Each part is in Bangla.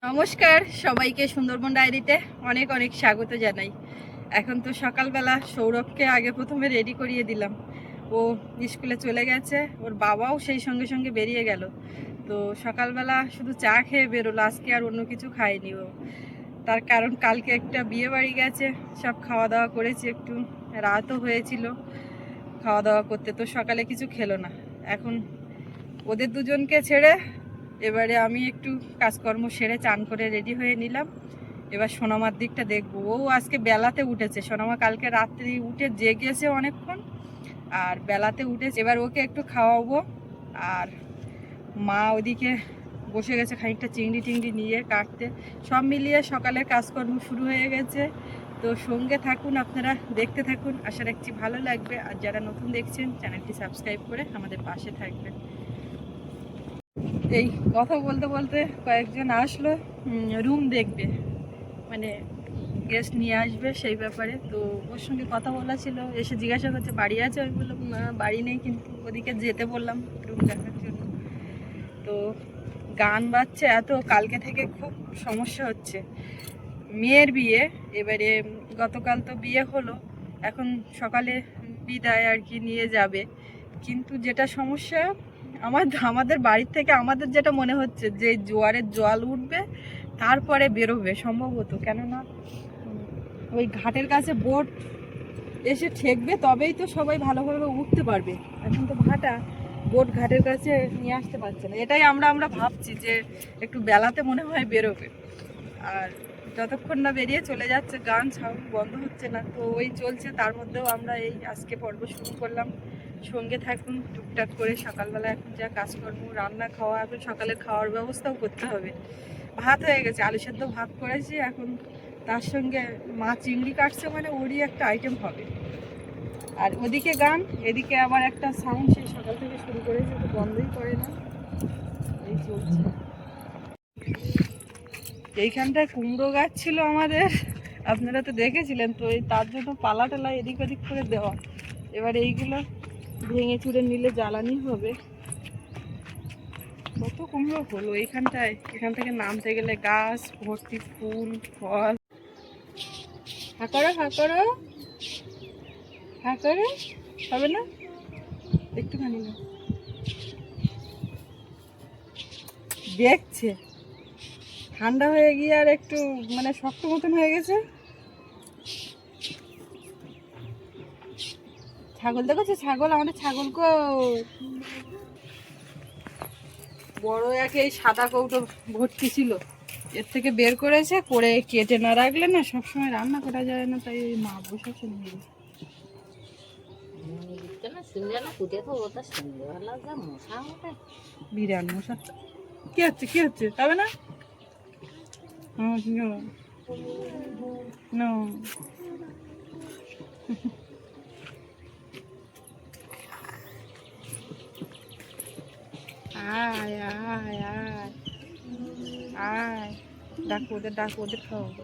নমস্কার সবাইকে সুন্দরবন ডায়েরিতে অনেক অনেক স্বাগত জানাই। এখন তো সকালবেলা সৌরভকে আগে প্রথমে রেডি করিয়ে দিলাম। ও স্কুলে চলে গেছে, ওর বাবাও সেই সঙ্গে সঙ্গে বেরিয়ে গেল। তো সকালবেলা শুধু চা খেয়ে বেরোলো, আজকে আর অন্য কিছু খায়নি ও। তার কারণ কালকে একটা বিয়ে বাড়ি গেছে, সব খাওয়া দাওয়া করেছি, একটু রাতও হয়েছিল খাওয়া দাওয়া করতে, তো সকালে কিছু খেলো না। এখন ওদের দুজনকে ছেড়ে এবারে আমি একটু কাজকর্ম সেরে চান করে রেডি হয়ে নিলাম। এবার সোনামার দিকটা দেখবো। ও আজকে বেলাতে উঠেছে, সোনামা কালকে রাত্রি উঠে জেগেছে অনেকক্ষণ, আর বেলাতে উঠেছে। এবার ওকে একটু খাওয়াবো, আর মা ওদিকে বসে গেছে খানিকটা চিংড়ি টিংড়ি নিয়ে কাটতে। সব মিলিয়ে সকালের কাজকর্ম শুরু হয়ে গেছে। তো সঙ্গে থাকুন, আপনারা দেখতে থাকুন, আশা রাখছি ভালো লাগবে। আর যারা নতুন দেখছেন চ্যানেলটি সাবস্ক্রাইব করে আমাদের পাশে থাকবেন। এই কথা বলতে বলতে কয়েকজন আসলো রুম দেখবে, মানে গেস্ট নিয়ে আসবে সেই ব্যাপারে। তো ওর সঙ্গে কথা বলা ছিল, এসে জিজ্ঞাসা করছে বাড়ি আছে, আমি বললাম না বাড়ি নেই, কিন্তু ওদিকে যেতে বললাম রুম দেখার জন্য। তো গান বাজছে এত, কালকে থেকে খুব সমস্যা হচ্ছে। মেয়ের বিয়ে, এবারে গতকাল তো বিয়ে হলো, এখন সকালে বিদায় আর কি নিয়ে যাবে। কিন্তু যেটা সমস্যা, আমাদের বাড়ির থেকে আমাদের যেটা মনে হচ্ছে যে জোয়ারের জল উঠবে তারপরে বেরোবে সম্ভবত, কেননা ওই ঘাটের কাছে বোট এসে ঠেকবে, তবেই তো সবাই ভালোভাবে উঠতে পারবে। এখন তো ভাটা, বোট ঘাটের কাছে নিয়ে আসতে পারছে না। এটাই আমরা ভাবছি যে একটু বেলাতে মনে হয় বেরোবে। আর যতক্ষণ না বেরিয়ে চলে যাচ্ছে গান সাউন্ড বন্ধ হচ্ছে না, তো ওই চলছে। তার মধ্যেও আমরা এই আজকে পর্ব শুরু করলাম, সঙ্গে থাকুন। টুকটাক করে সকালবেলা এখন যা কাজকর্ম, রান্না খাওয়া, এখন সকালে খাওয়ার ব্যবস্থাও করতে হবে। ভাত হয়ে গেছে, আলু সেদ্ধ ভাত করেছি, এখন তার সঙ্গে মা চিংড়ি কাটছে, মানে ওরই একটা আইটেম হবে। আর ওদিকে গান, এদিকে আবার একটা সাউন্ড সেই সকাল থেকে শুরু করেছে, তো বন্ধই করে না, এই চলছে। এইখানটায় কুমড়ো গাছ ছিল আমাদের, আপনারা তো দেখেছিলেন, তো এই তার জন্য পালা টালা এদিক ওদিক করে দেওয়া। এবার এইগুলো ভেঙে চুড়ে নিলে জ্বালানি হবে। কত কুমড়ো হলো এইখানটায়, এখান থেকে নামতে গেলে গাছ ভর্তি ফুল ফল। হাঁকড়ো হাঁকড়ো হাঁকড়ো, হবে না একটুখানি না, দেখছে ঠান্ডা হয়ে গিয়ে আর একটু মানে শক্ত মতন হয়ে গেছে। ছাগল দেখেছো, ছাগল, আমাদের ছাগলকে বড় এক এই সাদা কৌটো ভর্তি ছিল, এর থেকে বের করেছে, করে কেটে না রাখলে না সবসময় রান্না করা যায় না, তাই ওই মা বসেছে নিয়ে। বিরাট মশা, কি হচ্ছে কি হচ্ছে, তবে না নো। আয় আয় আয় আয়, ডাকো ওদের, ডাকো ওদের খাওয়াবো।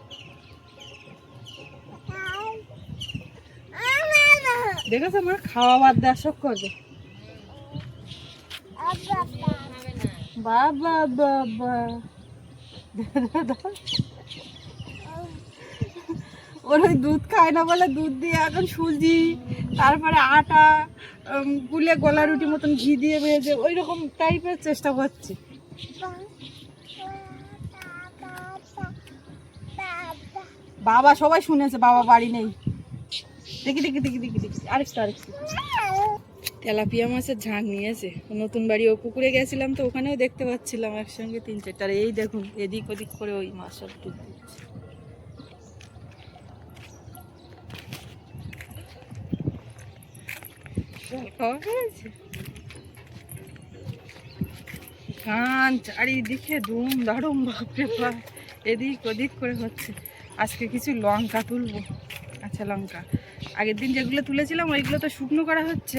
দেখেছো আমার খাওয়া বাদ দেওয়া সব করবে। বাবা বাবা, ওর ওই দুধ খায় না বলে দুধ দিয়ে এখন সুজি, তারপরে আটা গুলে গোলা রুটি মতন ঘি দিয়ে ভেজে ওই রকম টাইপের চেষ্টা করছি। বাবা সবাই শুনেছে, বাবা বাড়ি নেই। দেখি দেখি দেখি দেখি দেখি, আরেকটু আরেকটু। তেলাপিয়া মাছের ঝাঁক নিয়েছে, নতুন বাড়ি ও পুকুরে গেছিলাম তো ওখানেও দেখতে পাচ্ছিলাম একসঙ্গে 3-4টা। এই দেখুন এদিক ওদিক করে ওই মাছ সব তুলতে দিচ্ছে। খাওয়া হয়েছে, গান চারিদিকে ধুম দারুম, বাপরে বাপ, এদিক ওদিক করে হচ্ছে। আজকে কিছু লঙ্কা তুলবো, কাঁচা লঙ্কা। আগের দিন যেগুলো তুলেছিলাম ওইগুলো তো শুকনো করা হচ্ছে,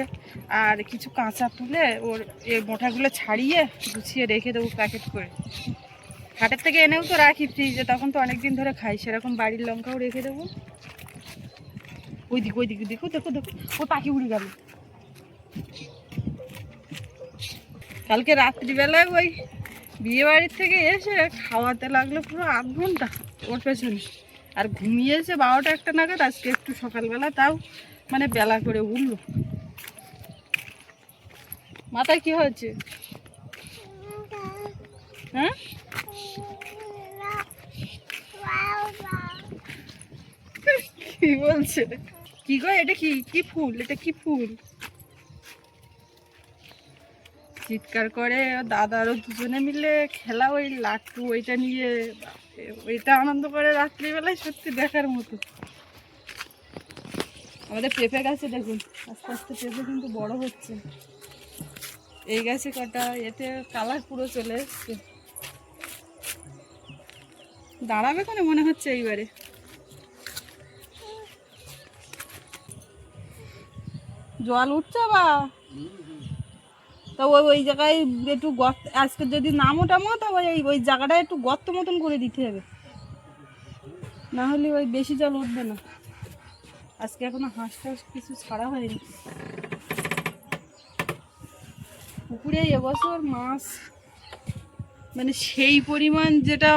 আর কিছু কাঁচা তুলে ওর এই মোটাগুলো ছাড়িয়ে গুছিয়ে রেখে দেবো প্যাকেট করে। হাটের থেকে এনেও তো রাখি ফ্রিজে, তখন তো অনেক দিন ধরে খাই, সেরকম বাড়ির লঙ্কাও রেখে দেবো। ওই দিক ওই দিক দেখো দেখো দেখো, ও পাখি উড়ে গেল। কালকে রাত্রিবেলায় ওই বিয়ে বাড়ির থেকে এসে খাওয়াতে লাগলো পুরো 8 ঘন্টা ওর পেছনে। আর ঘুমিয়েছে 12টা 1টা নাগাদ। আজকে একটু সকালবেলা তাও মানে বেলা করে উঠলো। মাথায় কি হয়েছে? হ্যাঁ, কি বলছে? কি গো, এটা কি কি ফুল? এটা কি ফুল? চিৎকার করে দাদারও দুজনে মিলে খেলা, ওই লাট্টু ওইটা নিয়ে ওইটা আনন্দ করে রাত্রিবেলায়, সত্যি দেখার মতো। আমাদের পেঁপে গাছে দেখুন আস্তে আস্তে পেঁপে কিন্তু বড় হচ্ছে। এই গাছে কটা, এতে কালার পুরো চলে এসছে। দাঁড়াবে কেন মনে হচ্ছে এইবারে। জল উঠছে বা তা ওই জায়গায় একটু গর্ত, আজকে যদি নামো টামো তা ওই জায়গাটা একটু গর্ত মতন করে দিতে হবে, না হলে ওই বেশি জল উঠবে না। আজকে এখনো হাঁস টাস কিছু ছাড়া হয়নি। পুকুরে এবছর মাছ মানে সেই পরিমাণ যেটা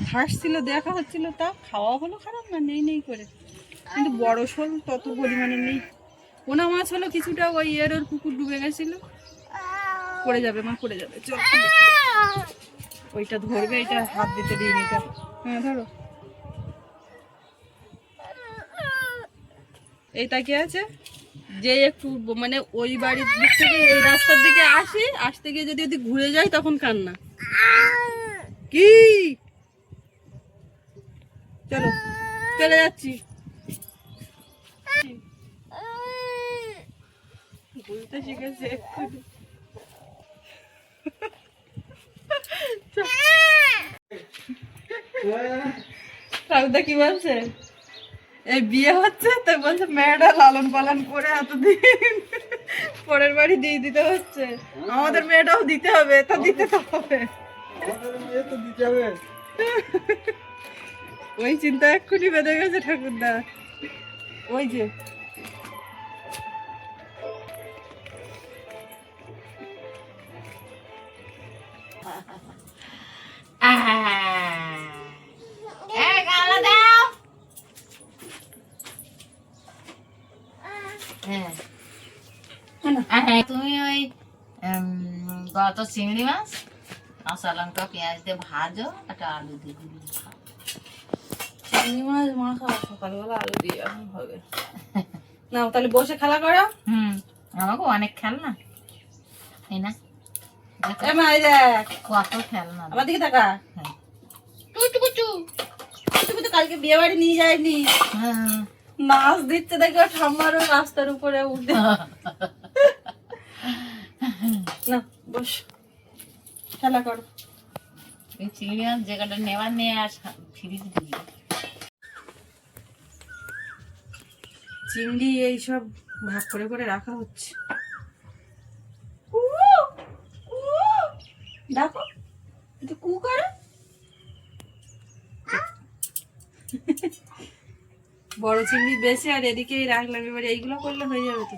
ভাসছিল দেখা হচ্ছিল, তা খাওয়া হলো খারাপ না, নেই নেই করে, কিন্তু বড় শোল তত পরিমাণে নেই। পোনা মাছ হলো কিছুটা, ওই ওর পুকুর ডুবে গেছিলো, পড়ে যাবে মা, পড়ে যাবে, চল। ওইটা ধরবে, এটা হাত দিতে দিইনি এটা। হ্যাঁ ধরো, এই তাকিয়ে আছে। যে একটু মানে ওই বাড়ির দিক থেকে এই রাস্তার দিকে আসতে গিয়ে যদি ঘুরে যায় তখন কান্না। কি, চলো চলে যাচ্ছি। বলতে শিখেছে এক্ষুনি। রাউদা কি বলছে? এই বিয়ে হচ্ছে তো বলছে মেয়েটা লালন পালন করে এতদিন পরের বাড়ি দিয়ে দিতে হচ্ছে, আমাদের মেয়েটাও দিতে হবে, তা দিতে তো হবে, ওই চিন্তা এক্ষুনি বেঁধে গেছে ঠাকুরদা। ওই যে তুমি ওই গত চিংড়ি মাছ কাঁচা লঙ্কা পেঁয়াজ দিয়ে ভাজো, একটা আলু দিয়ে দিবি। চিংড়ি মাছ মাখা সকালবেলা আলু দিয়ে এখন হবে না, তাহলে বসে খেলা করো। আমাকে অনেক খেলনা, এই না কত খেলনা। আমার দিকে টাকা কালকে বিয়ে বাড়ি নিয়ে যায়নি, নাচ দিচ্ছে দেখো ঠাম্মারও রাস্তার উপরে উঠে। না বস খেলা করো। এই চিংড়ি মাছ যে কটা নেওয়ার নিয়ে আর ফ্রিজ দিবি। চিংড়ি এইসব ভাগ করে করে রাখা হচ্ছে। দেখো এটা কু করে, বড় চিংড়ি বেশি আর এদিকে রাখলাম, এবার এইগুলো করলে হয়ে যাবে তো।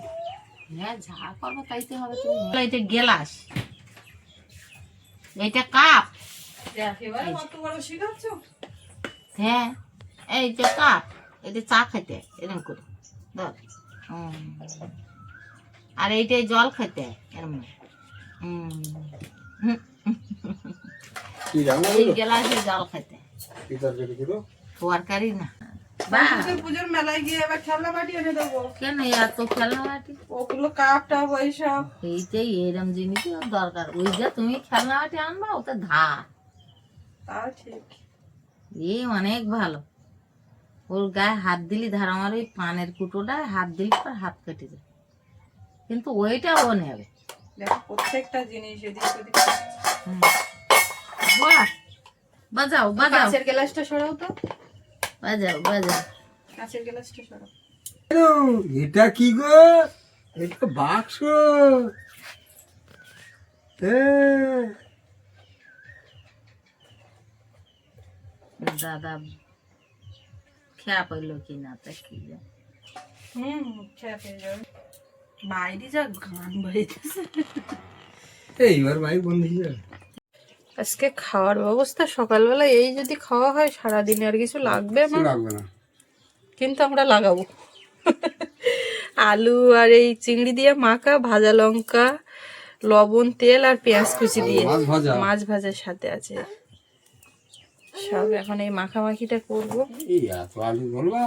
হ্যাঁ যা করবো তাইতে হবে। তুমি এটা গেলাস, এইটা কাপ, এবারে কত বড় শিখাচ্ছ। হ্যাঁ এই যে কাপ, এটা চা খেতে এরকম করে ধর, আর এইটাই জল খেতে এরকম। এই গেলাসে জল খেতে, তরকারি না। পুজোর মেলায় গিয়ে এবার খেলনা বাটি এনে দেবো। কেন এত খেলনা বাটি? ওগুলো কাপ টাপ ওইসব, এইটাই এরম জিনিসই ওর দরকার। ওই যে তুমি খেলনা বাটি আনবা, ওটা ধার, তাও ঠিক। এ অনেক ভালো, ওর গায়ে হাত দিলি ধার। আমার ওই পানের কুটোটায় হাত দিলি পর হাত কেটে যায়, কিন্তু ওইটা ও নেবে। দেখো প্রত্যেকটা জিনিস এদিক ওদিক। বাহ, বাজাও বাজাও, কাঁচের গ্লাসটা সরাও তো, বাজাও বাজাও, কাঁচের গ্লাসটা সরাও। এটা কি গো? এটা বাক্স। দাদা খেয়া পাইল কিনা তা কি জানি। খেয়া পেয়ে যাবে। বাইরে যা গান বাইতেছে। এইবার বাইক বন্ধ হয়ে যাবে। আজকে খাওয়ার ব্যবস্থা সকালবেলা এই যদি খাওয়া হয় সারাদিনে আর কিছু লাগবে না, লাগবে না। কিন্তু আমরা লাগাবো। আলু আর এই চিংড়ি দিয়ে মাখা, ভাজা লঙ্কা, লবণ, তেল আর পেঁয়াজ কুচি দিয়ে মাছ ভাজা। মাছ ভাজার সাথে আছে সব। এখন এই মাখামাখিটা করবো। এই এত আলু বলবা?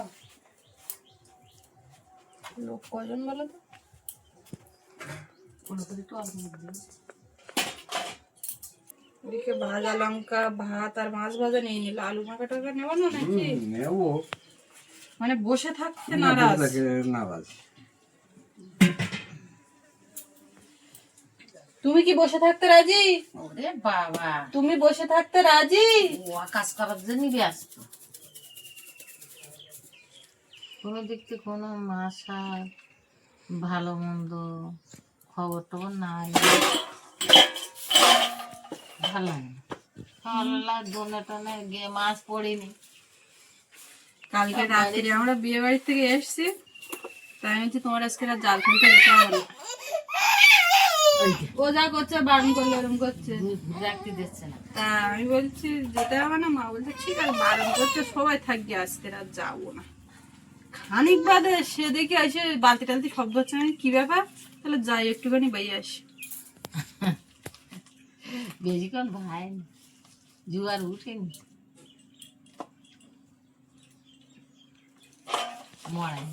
লোক কজন বলো তো? এদিকে ভাজা লঙ্কা, ভাত আর মাছ ভাজা নিয়ে নিল। আলু মাখা টাকা নেবো না নাকি? নেবো। মানে বসে থাকতে না, নারাজ। বসে থাকে নারাজ। তুমি কি বসে থাকতে রাজি? ওরে বাবা, তুমি বসে থাকতে রাজি? ও কাজ করার জন্য ব্যস্ত। কোনো দিক থেকে কোনো মাসা ভালো মন্দ খবর টবর নাই, ভালো লাগে না। সকালবেলা দোনে টোনে গিয়ে মাছ পড়িনি। কালকে রাত্রে আমরা বিয়ে বাড়ি থেকে এসছি, তাই আমি বলছি তোমার আজকে রাত জাল ফেলতে যেতে হবে না। ও যা করছে বারণ করলে এরকম করছে, রাখতে দিচ্ছে না। তা আমি বলছি যেতে হবে না। মা বলছে ঠিক আছে, বারণ করছে সবাই থাকবে, আজকে রাত যাবো না। খানিক বাদে সে দেখে এসে বালতি টালতি শব্দ হচ্ছে, আমি কি ব্যাপার, তাহলে যাই একটুখানি বাইরে আসি। বেশিক্ষণ ভাই জুয়ার উঠেনি, মরাই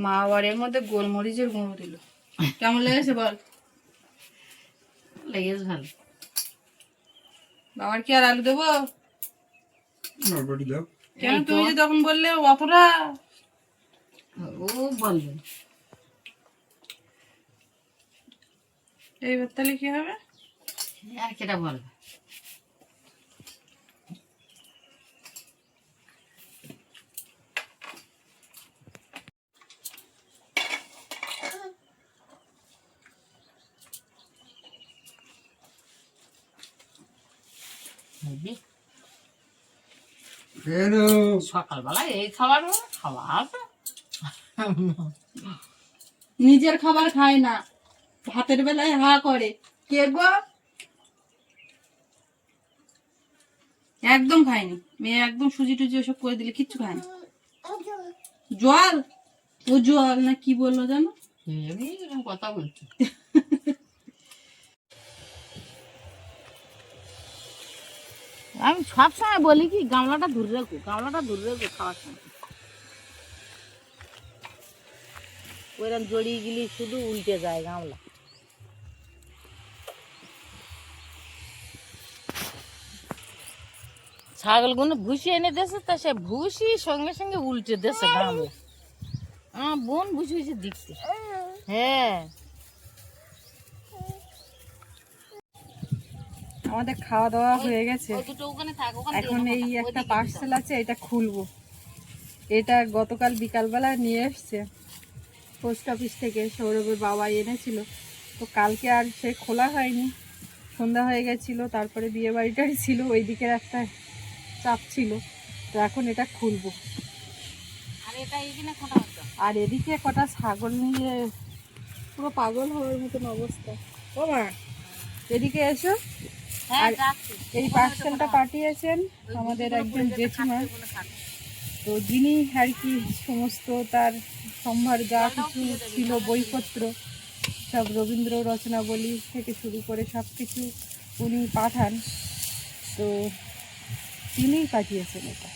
মা আবার এর মধ্যে গোলমরিচের গুঁড়ো দিল। কেমন লেগেছে বল? লেগেছে ভালো। বাবার কি আর আলু দেবো? নড়বড়ি দাও। কেন তুমি যে তখন বললে অতটা? ও বলবে এইবার তাহলে কি হবে? আর কেটা বলবে। সকালবেলা এই খাবার খাওয়া আছে। নিজের খাবার খায় না, ভাতের বেলায় হা করে। কে গো? একদম খায়নি মেয়ে, একদম সুজি টুজি ওসব করে দিলে কিচ্ছু খায় না। জল, ও জল না কি বললো জানো? এরকম কথা বলছি। আমি সবসময় বলি কি গামলাটা দূরে রাখো, গামলাটা দূরে রাখো খাওয়ার সময়। ওইরকম জড়িয়ে গেলে শুধু উল্টে যায় গামলা। ছাগলগুলো ভুসি এনে দিয়েছে, তা সে ভুসি সঙ্গে সঙ্গে উল্টে দিয়েছে গামলা। আমার বোন ভুসি ভুসি দিচ্ছে। হ্যাঁ, আমাদের খাওয়া দাওয়া হয়ে গেছে। ওই দুটো ওখানে থাক, ওখানে এখন এই একটা পার্সেল আছে, এটা খুলবো। এটা গতকাল বিকালবেলা নিয়ে এসছে পোস্ট অফিস থেকে, সৌরভের বাবা এনেছিল। তো কালকে আর সে খোলা হয়নি, সন্ধ্যা হয়ে গেছিলো, তারপরে বিয়ে বাড়িটাই ছিল, ওই দিকের একটা চাপ ছিল। তো এখন এটা খুলবো। আর এদিকে কটা ছাগল নিয়ে পুরো পাগল হওয়ার মতন অবস্থা। ও মা, এদিকে এসো। আর এই পার্সেলটা পাঠিয়েছেন আমাদের একজন জেঠিমা। তো যিনি আর কি সমস্ত তার সম্ভার যা কিছু ছিল, বইপত্র সব, রবীন্দ্র রচনাবলী থেকে শুরু করে সব কিছু উনি পাঠান। তো তিনিই পাঠিয়েছেন এটা।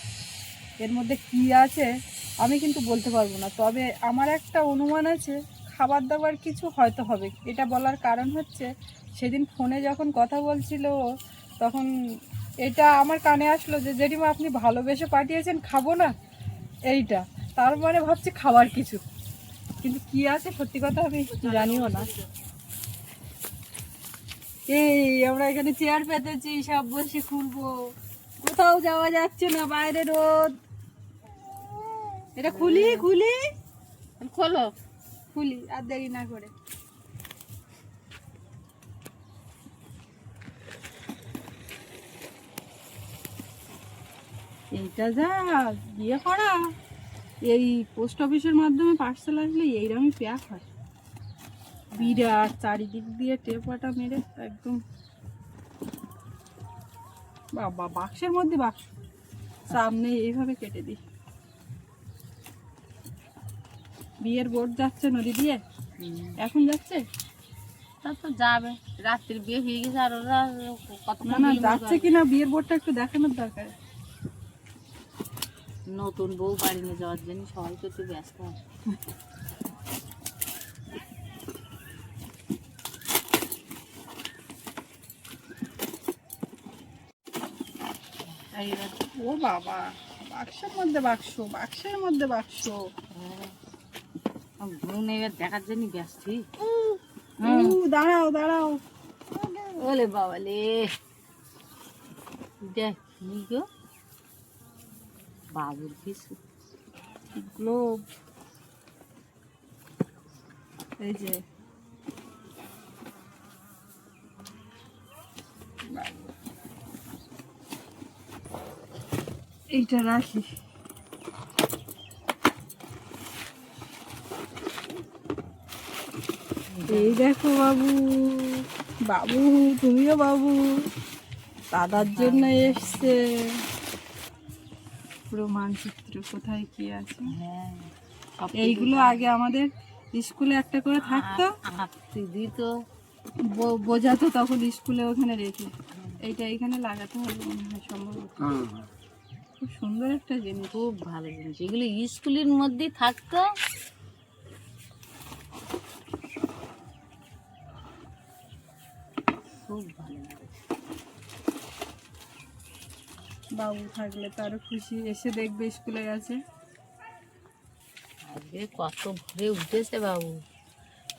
এর মধ্যে কি আছে আমি কিন্তু বলতে পারবো না, তবে আমার একটা অনুমান আছে খাবার দাবার কিছু হয়তো হবে। এটা বলার কারণ হচ্ছে সেদিন ফোনে যখন কথা বলছিল তখন এটা আমার কানে আসলো যে জেঠিমা আপনি ভালোবেসে পাঠিয়েছেন, খাবো না এইটা। তার মানে ভাবছি খাবার কিছু, কিন্তু কি আছে সত্যি কথা আমি জানিও না। এই আমরা এখানে চেয়ার পেতেছি, সব বসে খুলবো, কোথাও যাওয়া যাচ্ছে না, বাইরে রোদ। এটা খুলি খুলি খোলো, খুলি আর দেরি না করে। এইটা যা বিয়ে করা, এই পোস্ট অফিসের মাধ্যমে পার্সেল আসলে এইরকমই প্যাক হয়, বিরাট চারিদিক দিয়ে টেপাটা মেরে একদম। বাবা, বাক্সের মধ্যে বাক্স, সামনে এইভাবে কেটে দিই। বিয়ের বোর্ড যাচ্ছে নদী দিয়ে, এখন যাচ্ছে? তা তো যাবে, রাত্রির বিয়ে হয়ে গেছে আর ওরা কত না না, যাচ্ছে কিনা বিয়ের বোর্ডটা একটু দেখানোর দরকার। নতুন বউ বাড়ি নিয়ে যাওয়ার জন্য সবাই তো একটু ব্যস্ত। ও বাবা, বাক্সের মধ্যে বাক্স, বাক্সের মধ্যে বাক্স। বোন এবার দেখার জন্য ব্যস্ত। দাঁড়াও দাঁড়াও, ওলে বাবা লে, দেখ কি গো বাবুর কিছু গ্লোব, এই যে এইটা রাখি। এই দেখো বাবু, বাবু তুমিও বাবু, দাদার জন্য এসছে পুরো মানচিত্র, কোথায় কি আছে। হ্যাঁ, এইগুলো আগে আমাদের স্কুলে একটা করে থাকতো, দিত বোঝাতো তখন স্কুলে ওখানে রেখে। এইটা এখানে লাগাতে হবে মনে হয় সম্ভবত। খুব সুন্দর একটা জিনিস, খুব ভালো জিনিস, এগুলো স্কুলের মধ্যেই থাকতো। খুব ভালো লাগে। বাবু থাকলে তো আরো খুশি, এসে দেখবে স্কুলে গেছে। আজকে কত ভোরে উঠেছে বাবু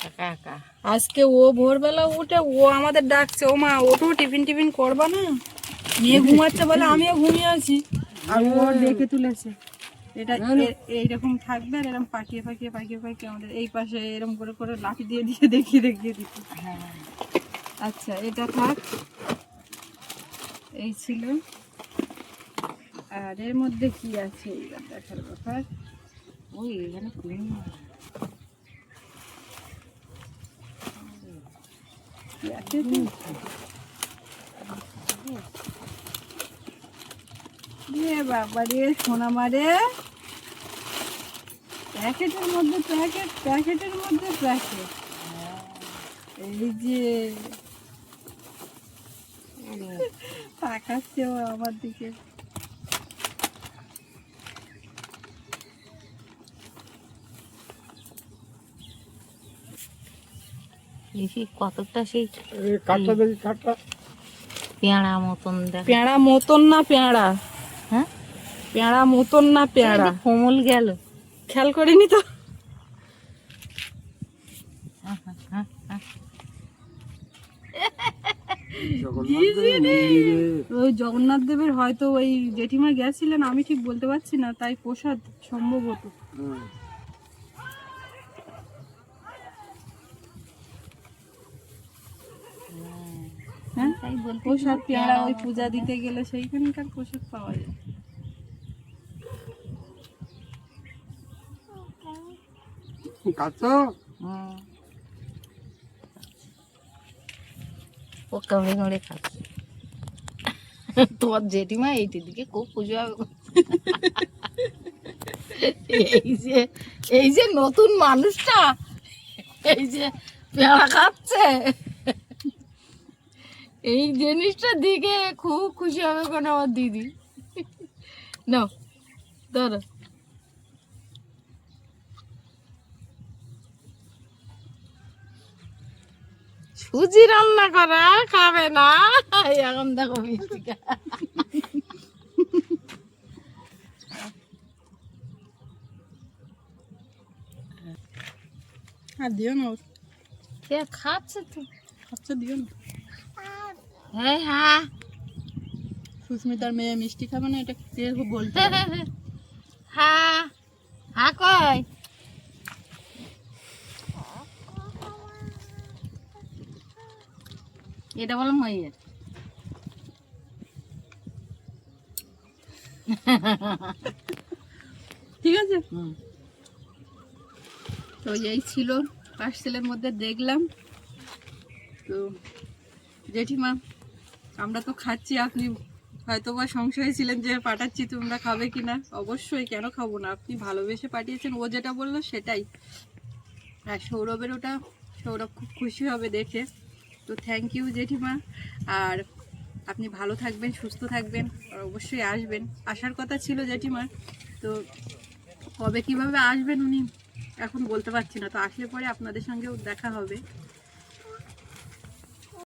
একা একা। আজকে ও ভোরবেলা উঠে ও আমাদের ডাকছে, ও মা ওঠো টিফিন টিফিন করবা না, মেয়ে ঘুমাচ্ছে বলে আমিও ঘুমিয়ে আছি, আর ও ডেকে তুলেছে। এটা এইরকম থাকবে আর এরকম পাকিয়ে পাকিয়ে পাকিয়ে পাকিয়ে আমাদের এই পাশে এরকম করে করে লাঠি দিয়ে দিয়ে দেখিয়ে দেখিয়ে দিত। হ্যাঁ, আচ্ছা এটা থাক, এই ছিল। আর এর মধ্যে কি আছে এইবার দেখার ব্যাপার। ওই এখানে ক্লিন কি আছে তো? রে বাবা রে সোনা মারে, প্যাকেটের মধ্যে প্যাকেট, প্যাকেটের মধ্যে প্যাকেট। এই যে তাকাচ্ছে ও আমার দিকে। দেখি কতটা সেই কাঠটা দেখি, কাঠটা পেঁড়া মতন দেখ। পেঁড়া মতন না পেঁড়া, হ্যাঁ, পেঁড়া মতন না পেঁড়া, কোমল গেল। খেয়াল করিনি তো। ওই জগন্নাথ দেবের হয়তো ওই জেঠিমা গেছিলেন, আমি ঠিক বলতে পারছি না, তাই প্রসাদ সম্ভবত। হ্যাঁ, তাই বলতে প্রসাদ পেয়ারা ওই পূজা দিতে গেলে সেইখানকার প্রসাদ পাওয়া যায়। কাটতো ও কামড়ে কামড়ে খাচ্ছে। তোমার জেঠিমা এইটির দিকে খুব পুজো হবে। এই যে নতুন মানুষটা এই যে পেয়ারা খাচ্ছে, এই জিনিসটার দিকে খুব খুশি হবে কেন আমার দিদি। নাও ধরো, সুজি রান্না করা খাবে না, এখন দেখো মিষ্টি আর দিও না, খাচ্ছে তো, খাচ্ছে দিও না। হ্যাঁ হ্যাঁ, সুস্মিতার মেয়ে মিষ্টি খাবে না, এটা কে বলতে? হ্যাঁ হ্যাঁ কই এটা বলো মাইয়ের। ঠিক আছে। আছে। হুম। তো এই ছিল পার্সেলের মধ্যে দেখলাম। তো জেঠিমা আমরা তো খাচ্ছি, আপনি হয়তো বা সংশয়ে ছিলেন যে পাঠাচ্ছি তোমরা খাবে কিনা। অবশ্যই, কেন খাবো না, আপনি ভালোবেসে পাঠিয়েছেন, ও যেটা বললো সেটাই। আর সৌরভের ওটা, সৌরভ খুব খুশি হবে দেখে। তো থ্যাংক ইউ জেঠিমা। আর আপনি ভালো থাকবেন, সুস্থ থাকবেন, আর অবশ্যই আসবেন। আসার কথা ছিল জেঠিমার, তো কবে কিভাবে আসবেন উনি এখন বলতে পারছি না। তো আসলে পরে আপনাদের সঙ্গেও দেখা হবে।